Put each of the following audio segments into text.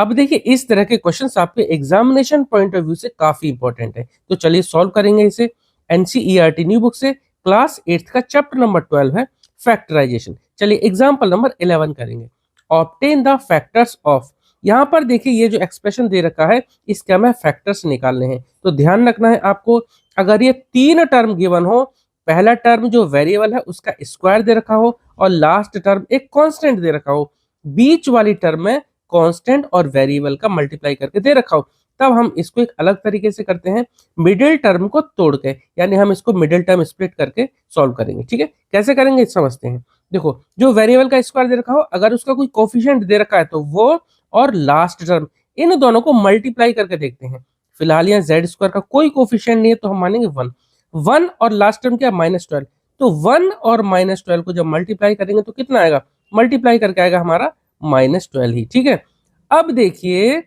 अब देखिए इस तरह के क्वेश्चंस आपके एग्जामिनेशन पॉइंट ऑफ व्यू से काफी इंपॉर्टेंट है, तो चलिए सॉल्व करेंगे इसे। एनसीईआरटी न्यू बुक से क्लास 8th का चैप्टर नंबर 12 है फैक्टराइजेशन। चलिए एग्जाम्पल नंबर 11 करेंगे। ऑब्टेन द फैक्टर्स ऑफ, यहाँ पर देखिए ये जो एक्सप्रेशन दे रखा है इसके हमें फैक्टर्स निकालने हैं, तो ध्यान रखना है आपको। अगर ये तीन टर्म गिवन हो, पहला टर्म जो वेरिएबल है उसका स्क्वायर दे रखा हो और लास्ट टर्म एक कांस्टेंट दे रखा हो, बीच वाली टर्म में कांस्टेंट और वेरिएबल का मल्टीप्लाई करके दे रखा हो, तब हम इसको एक अलग तरीके से करते हैं, मिडिल टर्म को तोड़ के, यानी हम इसको मिडिल टर्म स्प्लिट करके सॉल्व करेंगे। ठीक है, कैसे करेंगे समझते हैं। देखो जो वेरिएबल का स्क्वायर दे रखा हो, अगर उसका कोई कोफिशिएंट दे रखा है तो वो और लास्ट टर्म इन दोनों को मल्टीप्लाई करके देखते हैं। फिलहाल यहाँ जेड स्क्वायर का कोई कोफिशिएंट नहीं है तो हम मानेंगे 1। 1 और लास्ट टर्म क्या, -12, तो 1 और -12 को जब मल्टीप्लाई करेंगे तो कितना आएगा, मल्टीप्लाई करके आएगा हमारा -12 ही। ठीक है, अब देखिए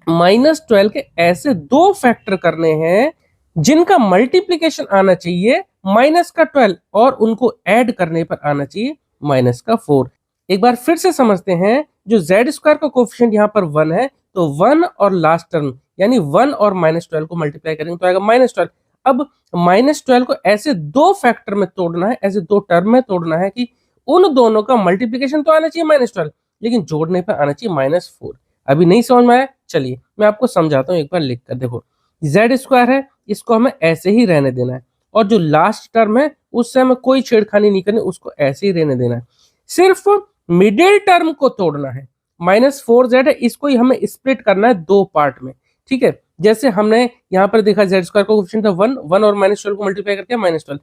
-12 के ऐसे दो फैक्टर करने हैं जिनका मल्टीप्लीकेशन आना चाहिए -12 और उनको ऐड करने पर आना चाहिए -4। एक बार फिर से समझते हैं, जो जेड स्क्वायर का कोफिशिएंट यहाँ पर 1 है, तो 1 और लास्ट टर्म यानी 1 और -12 को मल्टीप्लाई करेंगे तो आएगा -12। अब -12 को ऐसे दो फैक्टर में तोड़ना है, ऐसे दो टर्म में तोड़ना है कि उन दोनों का मल्टीप्लीकेशन तो आना चाहिए -12, लेकिन जोड़ने पर आना चाहिए -4। अभी नहीं समझ में आया, चलिए मैं आपको समझाता हूँ एक बार लिख कर। देखो जेड स्क्वायर है, इसको हमें ऐसे ही रहने देना है, और जो लास्ट टर्म है उससे हमें कोई छेड़खानी नहीं करनी, उसको ऐसे ही रहने देना है। सिर्फ मिडिल टर्म को तोड़ना है, -4z है, इसको ही हमें स्प्लिट करना है दो पार्ट में। ठीक है, जैसे हमने यहाँ पर देखा जेड स्क्वायर का कोएफिशिएंट था 1, 1 और -12 को मल्टीप्लाई करके -12।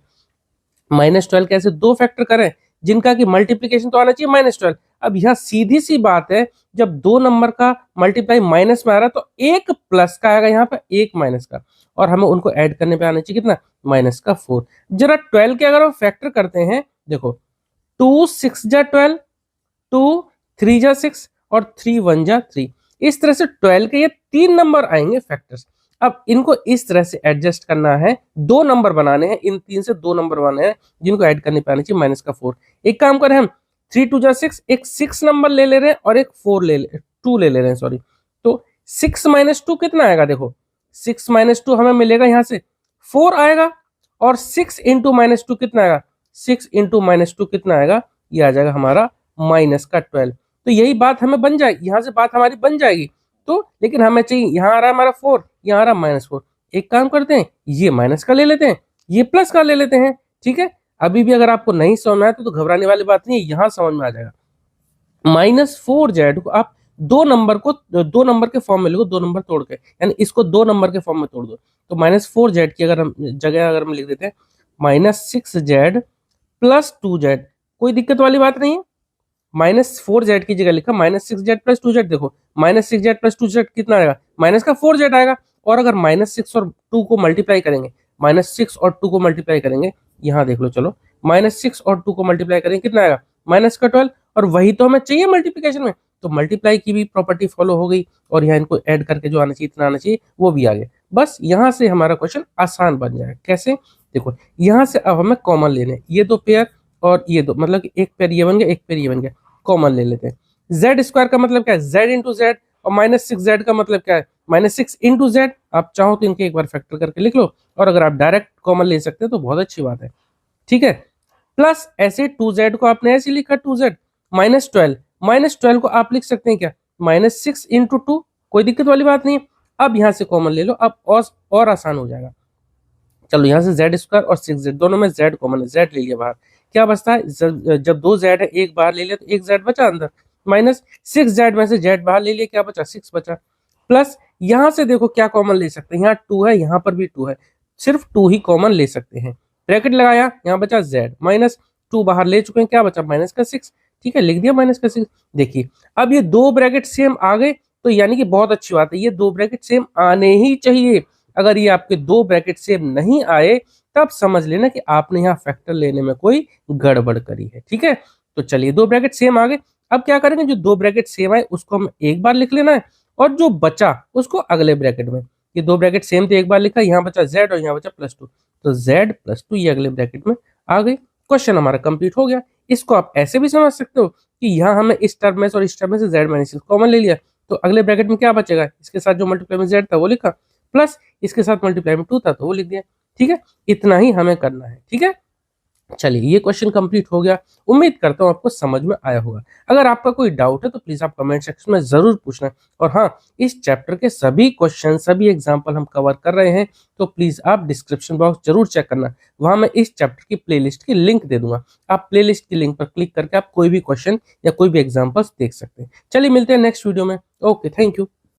-12 कैसे दो फैक्टर करें जिनका कि मल्टीप्लीकेशन तो आना चाहिए -12। अब यह सीधी सी बात है, जब दो नंबर का मल्टीप्लाई माइनस में आ रहा है तो एक प्लस का आएगा यहाँ पर, एक माइनस का, और हमें उनको ऐड करने पे आना चाहिए कितना, -4। जरा 12 के अगर हम फैक्टर करते हैं, देखो 2 6 जा 12, 2 3 जा 6 और 3 1 जा 3, इस तरह से 12 के ये तीन नंबर आएंगे फैक्टर्स। अब इनको इस तरह से एडजस्ट करना है, दो नंबर बनाने हैं, इन तीन से दो नंबर बनाने हैं जिनको ऐड करने पे आना चाहिए -4। एक काम करें हम, 3 2 जा 6, एक 6 नंबर ले ले रहे हैं और एक 2 ले ले रहे हैं, सॉरी। तो 6 - 2 कितना आएगा, देखो 6 - 2 हमें मिलेगा यहाँ से 4 आएगा, और 6 × -2 कितना आएगा, 6 × -2 कितना आएगा, ये आ जाएगा हमारा -12। तो यही बात हमें बन जाएगी, यहाँ से बात हमारी बन जाएगी। तो लेकिन हमें चाहिए, यहाँ आ रहा है हमारा 4, यहाँ आ रहा है -4। एक काम करते हैं, ये माइनस का ले लेते हैं, ये प्लस का ले लेते हैं। ठीक है, अभी भी अगर आपको नहीं समझ में आया तो घबराने वाली बात नहीं है, यहाँ समझ में आ जाएगा। -4z को आप दो नंबर के फॉर्म में लिखो, दो नंबर तोड़ के, यानी इसको दो नंबर के फॉर्म में तोड़ दो, तो -4z की अगर हम जगह अगर हम लिख देते हैं -6z + 2z, कोई दिक्कत वाली बात नहीं है। -4z की जगह लिखा -6z + 2z, देखो -6z + 2z कितना आएगा, -4z आएगा। और अगर -6 और 2 को मल्टीप्लाई करेंगे, -6 और 2 को मल्टीप्लाई करेंगे, यहाँ देख लो, चलो -6 और 2 को मल्टीप्लाई करेंगे कितना आएगा, -12, और वही तो हमें चाहिए मल्टीप्लिकेशन में, तो मल्टीप्लाई की भी प्रॉपर्टी फॉलो हो गई, और यहाँ इनको ऐड करके जो आना चाहिए इतना आना चाहिए वो भी आ गया। बस यहाँ से हमारा क्वेश्चन आसान बन जाएगा। कैसे, देखो यहाँ से अब हमें कॉमन लेने, ये दो पेयर और ये दो, मतलब कि एक पेयर ये बन गया, एक पेयर ये बन गया, कॉमन ले लेते हैं। जेड स्क्वायर का मतलब क्या है, z × z, और -6z का मतलब क्या है, -6 × z। आप चाहो तो इनके एक बार फैक्टर करके लिख लो, और अगर आप डायरेक्ट कॉमन ले सकते हैं तो बहुत अच्छी बात है। ठीक है, प्लस ऐसे 2z को आपने ऐसे लिखा 2z, -12 को आप लिख सकते हैं क्या, -6 × 2, कोई दिक्कत वाली बात नहीं है। अब यहाँ से कॉमन ले लो, अब और आसान हो जाएगा। चलो यहाँ से जेड स्क्वायर और 6z, दोनों में z कॉमन है, z ले लिया बाहर, क्या बचता है, जब दो z है एक बाहर ले लिया तो एक z बचा अंदर, -6z में से z बाहर ले लिया, क्या बचा, 6 बचा। प्लस यहाँ से देखो क्या कॉमन ले सकते हैं, यहाँ 2 है, यहाँ पर भी 2 है, सिर्फ 2 ही कॉमन ले सकते हैं। ब्रैकेट लगाया, यहाँ बचा z, -2 बाहर ले चुके हैं, क्या बचा, -6। ठीक है, लिख दिया -6। देखिए अब ये दो ब्रैकेट सेम आ गए, तो यानी कि बहुत अच्छी बात है, ये दो ब्रैकेट सेम आने ही चाहिए। अगर ये आपके दो ब्रैकेट सेम नहीं आए तब समझ लेना कि आपने यहाँ फैक्टर लेने में कोई गड़बड़ करी है। ठीक है, तो चलिए दो ब्रैकेट सेम आ गए। अब क्या करेंगे, जो दो ब्रैकेट सेम आए उसको हम एक बार लिख लेना है, और जो बचा उसको अगले ब्रैकेट में। ये दो ब्रैकेट सेम थे, एक बार लिखा, यहाँ बचा z और यहाँ बचा +2, तो z + 2 ये अगले ब्रैकेट में आ गई। क्वेश्चन हमारा कंप्लीट हो गया। इसको आप ऐसे भी समझ सकते हो कि यहाँ हमें इस टर्म में से और इस टर्म में से z - 6 कॉमन ले लिया, तो अगले ब्रैकेट में क्या बचेगा, इसके साथ जो मल्टीप्लाई में जेड था वो लिखा, प्लस इसके साथ मल्टीप्लाई में 2 था तो वो लिख दिया। ठीक है, इतना ही हमें करना है। ठीक है, चलिए ये क्वेश्चन कंप्लीट हो गया। उम्मीद करता हूँ आपको समझ में आया होगा। अगर आपका कोई डाउट है तो प्लीज आप कमेंट सेक्शन में जरूर पूछना। और हाँ, इस चैप्टर के सभी क्वेश्चन, सभी एग्जाम्पल हम कवर कर रहे हैं, तो प्लीज आप डिस्क्रिप्शन बॉक्स जरूर चेक करना। वहां मैं इस चैप्टर की प्लेलिस्ट की लिंक दे दूंगा। आप प्लेलिस्ट की लिंक पर क्लिक करके आप कोई भी क्वेश्चन या कोई भी एग्जाम्पल्स देख सकते हैं। चलिए मिलते हैं नेक्स्ट वीडियो में। Okay, thank you.